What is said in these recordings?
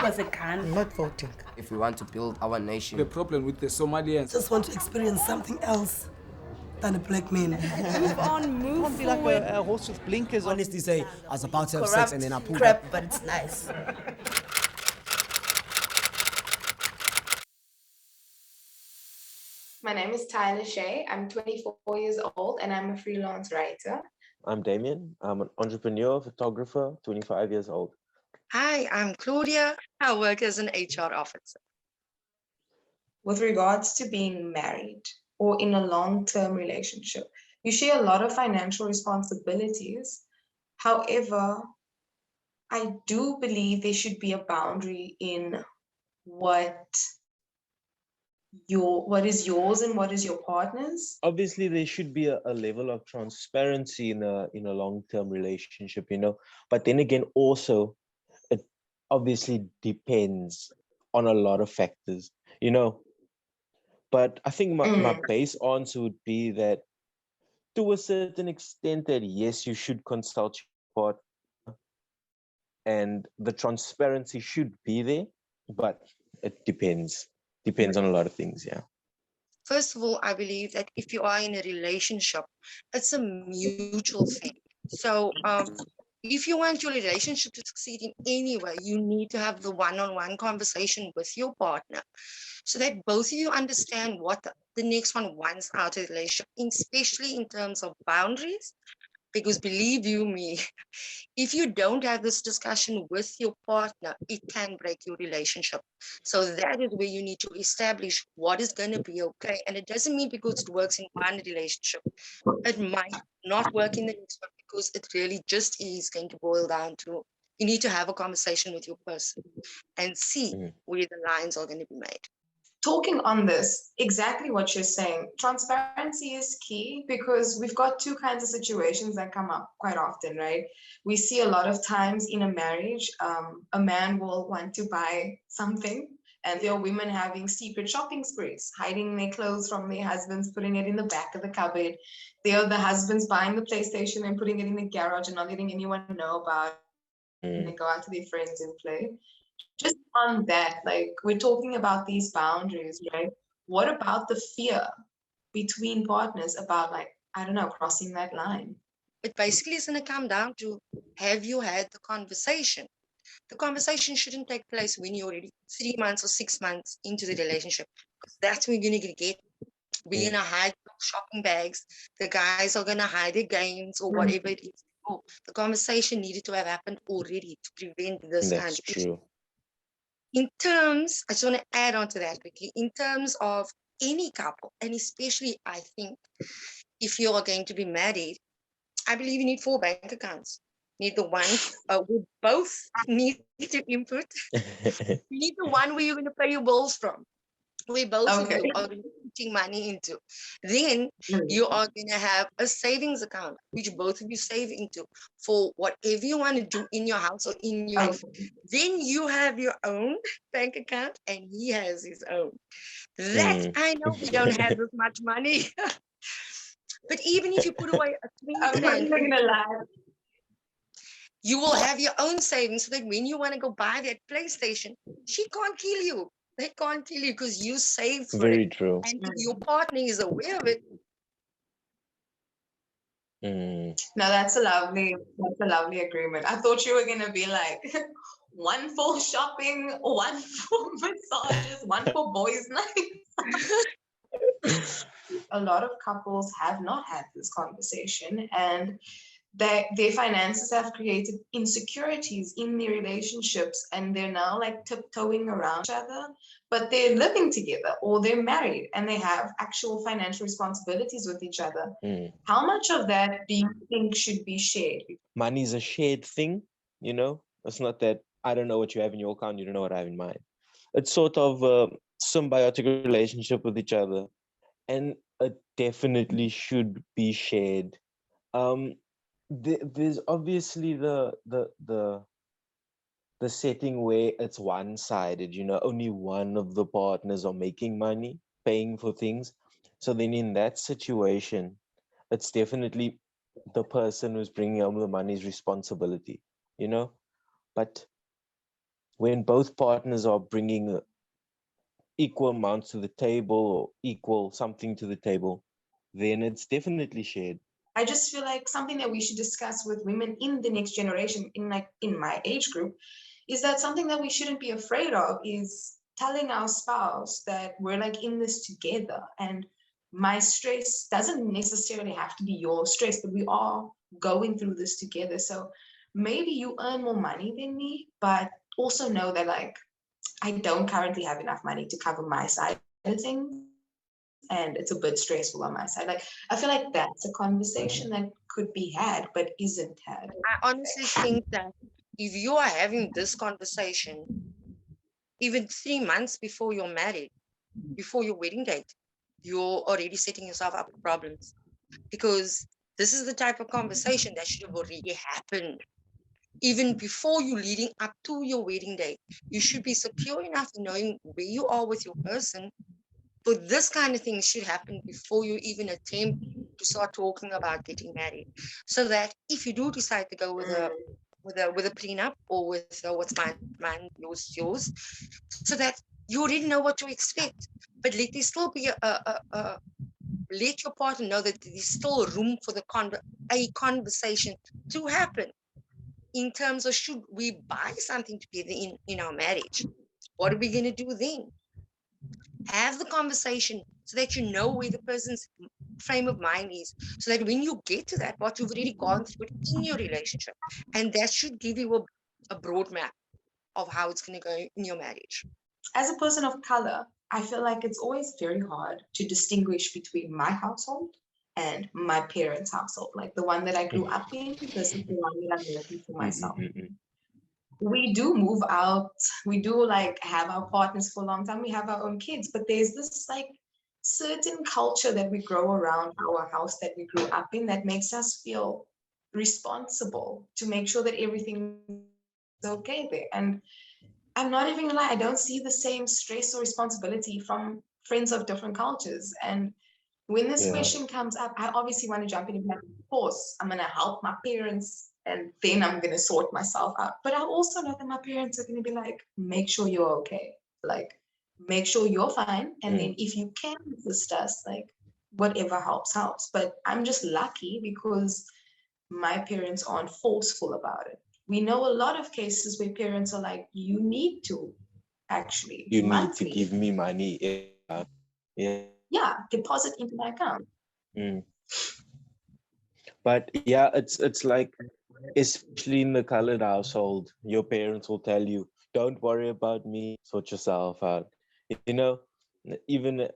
was a gun. I'm not voting. If we want to build our nation. The problem with the Somalians. Just want to experience something else than a black man. Move on, move forward. Like a horse with blinkers. Honestly say, I was about to have Corrupt sex and then I pulled crap, up. but it's nice. My name is Tyler Shea. I'm 24 years old and I'm a freelance writer. I'm Damien. I'm an entrepreneur, photographer, 25 years old. Hi, I'm Claudia. I work as an HR officer. With regards to being married or in a long-term relationship, you share a lot of financial responsibilities. However, I do believe there should be a boundary in what is yours and what is your partner's. Obviously, there should be a level of transparency in a long-term relationship, But then again, also, it obviously depends on a lot of factors, But I think my base answer would be that to a certain extent that yes, you should consult your partner and the transparency should be there, but it depends on a lot of things, yeah. First of all, I believe that if you are in a relationship, it's a mutual thing. So if you want your relationship to succeed in any way, you need to have the one-on-one conversation with your partner so that both of you understand what the next one wants out of the relationship, especially in terms of boundaries. Because believe you me, if you don't have this discussion with your partner, it can break your relationship. So that is where you need to establish what is going to be okay. And it doesn't mean because it works in one relationship, it might not work in the next one, because it really just is going to boil down to, you need to have a conversation with your person and see where the lines are going to be made. Talking on this, exactly what you're saying, transparency is key because we've got two kinds of situations that come up quite often, right? We see a lot of times in a marriage, a man will want to buy something and there are women having secret shopping sprees, hiding their clothes from their husbands, putting it in the back of the cupboard. There are the husbands buying the PlayStation and putting it in the garage and not letting anyone know about it. And they go out to their friends and play. Just on that, like we're talking about these boundaries, right? What about the fear between partners about crossing that line? It basically is going to come down to, have you had the conversation? The conversation shouldn't take place when you're already 3 months or 6 months into the relationship, because that's when you're going to get, we're going to hide shopping bags. The guys are going to hide their games or whatever it is. Oh, the conversation needed to have happened already to prevent this kind of issue. In terms, I just want to add on to that quickly, in terms of any couple, and especially I think if you are going to be married, I believe you need 4 bank accounts. You need the one we both need to input. You need the one where you're going to pay your bills from, where both of you are putting money into. Then you are going to have a savings account, which both of you save into for whatever you want to do in your house or in your life. Then you have your own bank account and he has his own. That I know we don't have as much money. But even if you put away a 20 grand, you will have your own savings so that when you want to go buy that PlayStation, she can't kill you. They can't kill you because you saved for it. Very true. And if your partner is aware of it. No, that's a lovely agreement. I thought you were gonna be like one for shopping, one for massages, one for boys' nights. A lot of couples have not had this conversation, and their finances have created insecurities in their relationships, and they're now like tiptoeing around each other, but they're living together or they're married and they have actual financial responsibilities with each other. How much of that do you think should be shared? Money is a shared thing, It's not that I don't know what you have in your account, you don't know what I have in mine. It's sort of a symbiotic relationship with each other, and it definitely should be shared. There's obviously the setting where it's one-sided, only one of the partners are making money, paying for things. So then in that situation, it's definitely the person who's bringing home the money's responsibility, But when both partners are bringing equal amounts to the table or equal something to the table, then it's definitely shared. I just feel like something that we should discuss with women in the next generation, in my age group, is that something that we shouldn't be afraid of is telling our spouse that we're like in this together, and my stress doesn't necessarily have to be your stress, but we are going through this together. So maybe you earn more money than me, but also know that like I don't currently have enough money to cover my side of things, and it's a bit stressful on my side. Like I feel like that's a conversation that could be had but isn't had. I honestly think that if you are having this conversation even 3 months before you're married, before your wedding date, you're already setting yourself up for problems, because this is the type of conversation that should have already happened even before you leading up to your wedding day. You should be secure enough in knowing where you are with your person. But this kind of thing should happen before you even attempt to start talking about getting married, so that if you do decide to go with a prenup, or with what's mine, yours, so that you already know what to expect. But let there still be let your partner know that there's still room for a conversation to happen, in terms of, should we buy something together in our marriage? What are we going to do then? Have the conversation so that you know where the person's frame of mind is, so that when you get to that part, you've already gone through it in your relationship. And that should give you a broad map of how it's going to go in your marriage. As a person of color, I feel like it's always very hard to distinguish between my household and my parents' household, like the one that I grew up in versus the one that I'm making for myself. We do move out, we do like have our partners for a long time, we have our own kids, but there's this like certain culture that we grow around our house that we grew up in that makes us feel responsible to make sure that everything is okay there. And I'm not even gonna lie, I don't see the same stress or responsibility from friends of different cultures. And when this Yeah. question comes up, I obviously want to jump in and be like, of course, I'm gonna help my parents and then I'm gonna sort myself out. But I also know that my parents are gonna be like, make sure you're okay. Like, make sure you're fine. And then if you can assist us, like whatever helps, helps. But I'm just lucky because my parents aren't forceful about it. We know a lot of cases where parents are like, you need to actually You need to monthly, give me money. Yeah. deposit into my account. Mm. But yeah, it's like, especially in the colored household, your parents will tell you, don't worry about me, sort yourself out. You know, even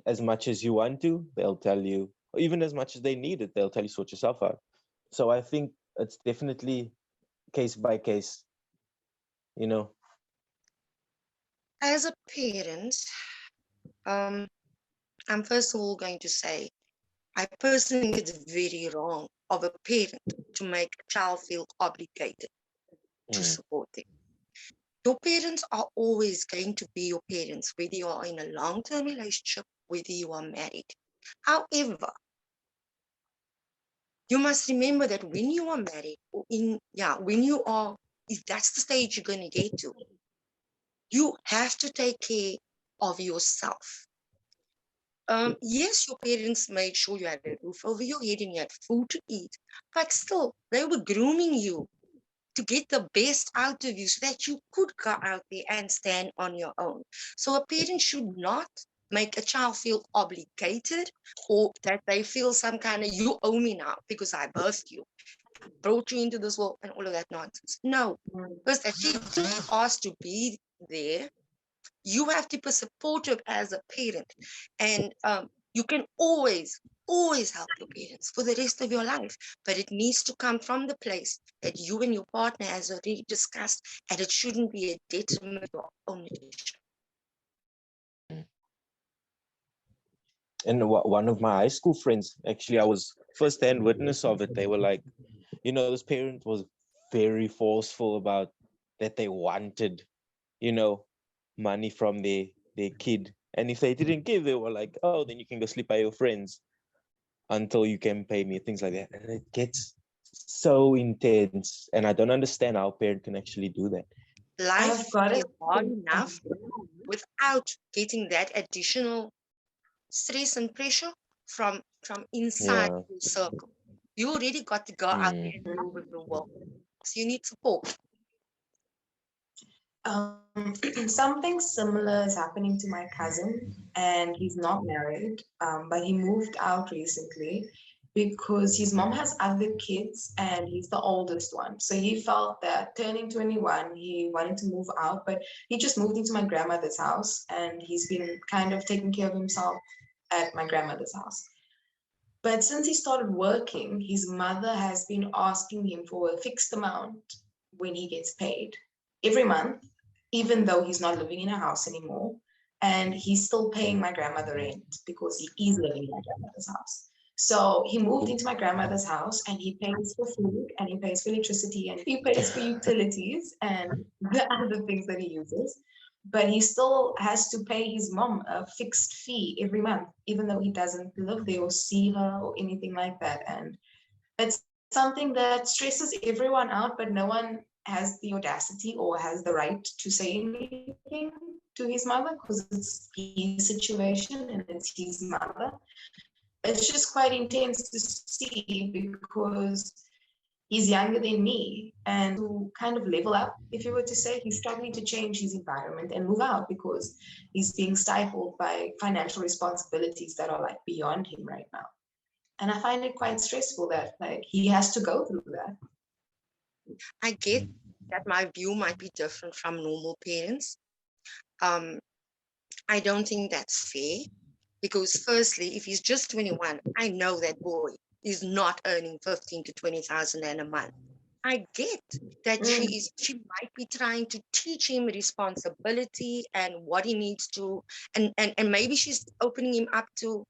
as much as you want to, they'll tell you, or even as much as they need it, they'll tell you, sort yourself out. So I think it's definitely case by case, you know. As a parent, I'm first of all going to say, I personally think it's very wrong of a parent to make a child feel obligated to support them. Your parents are always going to be your parents, whether you are in a long-term relationship, whether you are married. However, you must remember that when you are married, or when you are, if that's the stage you're going to get to, you have to take care of yourself. Yes, your parents made sure you had a roof over your head and you had food to eat, but still, they were grooming you to get the best out of you so that you could go out there and stand on your own. So a parent should not make a child feel obligated, or that they feel some kind of, you owe me now because I birthed you, brought you into this world, and all of that nonsense. No, because that kid is asked to be there. You have to be supportive as a parent, and you can always help your parents for the rest of your life, but it needs to come from the place that you and your partner has already discussed, and it shouldn't be a detriment to your own relationship. And one of my high school friends, actually, I was first-hand witness of it. They were like, you know, this parent was very forceful about that they wanted, you know, money from their kid. And if they didn't give, they were like, oh, then you can go sleep by your friends until you can pay me, things like that. And it gets so intense. And I don't understand how a parent can actually do that. life I've got is it. hard enough without getting that additional stress and pressure from inside Yeah. your circle. You already got to go out there and Mm. deal with the world. So you need support. Something similar is happening to my cousin, and he's not married, but he moved out recently because his mom has other kids and he's the oldest one. So he felt that turning 21, he wanted to move out, but he just moved into my grandmother's house and he's been kind of taking care of himself at my grandmother's house. But since he started working, his mother has been asking him for a fixed amount when he gets paid every month, even though he's not living in a house anymore. And he's still paying my grandmother rent because he is living in my grandmother's house. So he moved into my grandmother's house and he pays for food and he pays for electricity and he pays for utilities and the other things that he uses. But he still has to pay his mom a fixed fee every month, even though he doesn't live there or see her or anything like that. And it's something that stresses everyone out, but no one has the audacity or has the right to say anything to his mother because it's his situation and it's his mother. It's just quite intense to see because he's younger than me, and to kind of level up, if you were to say, he's struggling to change his environment and move out because he's being stifled by financial responsibilities that are like beyond him right now. And I find it quite stressful that like he has to go through that. I get that my view might be different from normal parents. I don't think that's fair because firstly, if he's just 21, I know that boy is not earning 15 to 20,000 a month. I get that she might be trying to teach him responsibility and what he needs to, and maybe she's opening him up to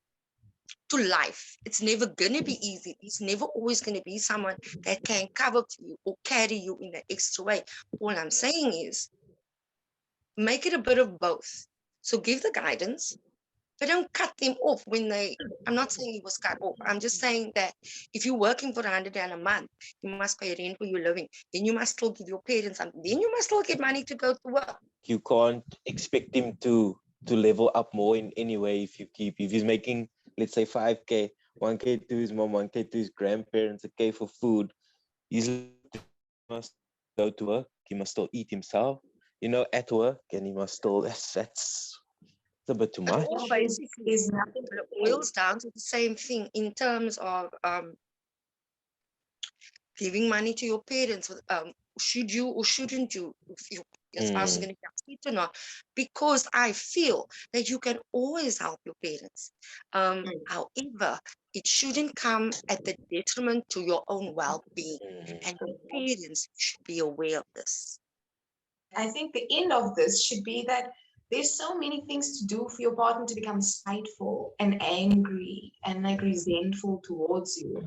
life. It's never gonna be easy. It's never always gonna be someone that can cover for you or carry you in an extra way. All I'm saying is make it a bit of both. So give the guidance, but don't cut them off when I'm not saying he was cut off. I'm just saying that if you're working for 100 rand a month, you must pay rent where you're living. Then you must still give your parents something. Then you must still get money to go to work. You can't expect him to level up more in any way if he's making, let's say, 5K, 1K to his mom, 1K to his grandparents, a K for food. He must go to work. He must still eat himself, at work, and he must still. That's a bit too much. All basically, it boils down to the same thing in terms of giving money to your parents. Should you or shouldn't you? If your spouse is going to get or not? Because I feel that you can always help your parents. However, it shouldn't come at the detriment to your own well-being, and your parents should be aware of this. I think the end of this should be that there's so many things to do for your partner to become spiteful and angry and like resentful towards you.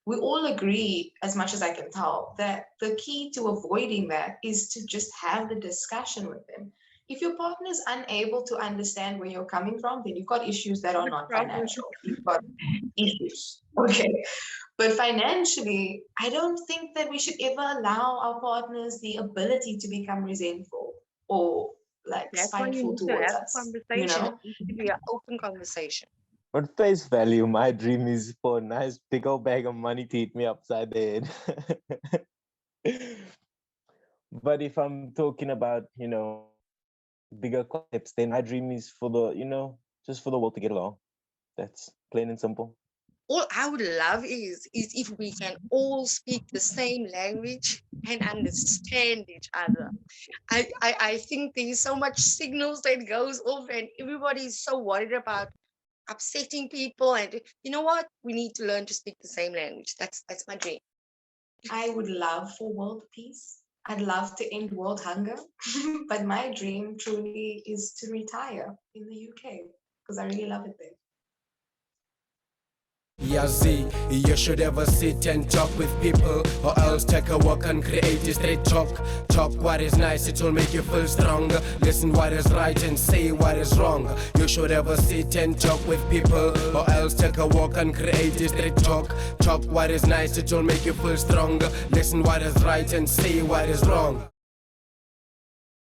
We all agree, as much as I can tell, that the key to avoiding that is to just have the discussion with them. If your partner is unable to understand where you're coming from, then you've got issues that are not financial. You've got issues. Okay. But financially, I don't think that we should ever allow our partners the ability to become resentful or like spiteful towards us. Conversation. It needs to be an open conversation. On face value, my dream is for a nice big old bag of money to hit me upside the head. But if I'm talking about, bigger concepts, then my dream is for the, just for the world to get along. That's plain and simple. All I would love is if we can all speak the same language and understand each other. I think there's so much signals that goes off and everybody's so worried about upsetting people, and you know what, we need to learn to speak the same language. That's my dream. I would love for world peace. I'd love to end world hunger, but my dream truly is to retire in the UK because I really love it there. Yeah, Z, you should ever sit and talk with people, or else take a walk and create a straight talk. Talk what is nice, it will make you feel stronger. Listen what is right and say what is wrong. You should ever sit and talk with people, or else take a walk and create a straight talk. Talk what is nice, it will make you feel stronger. Listen what is right and say what is wrong.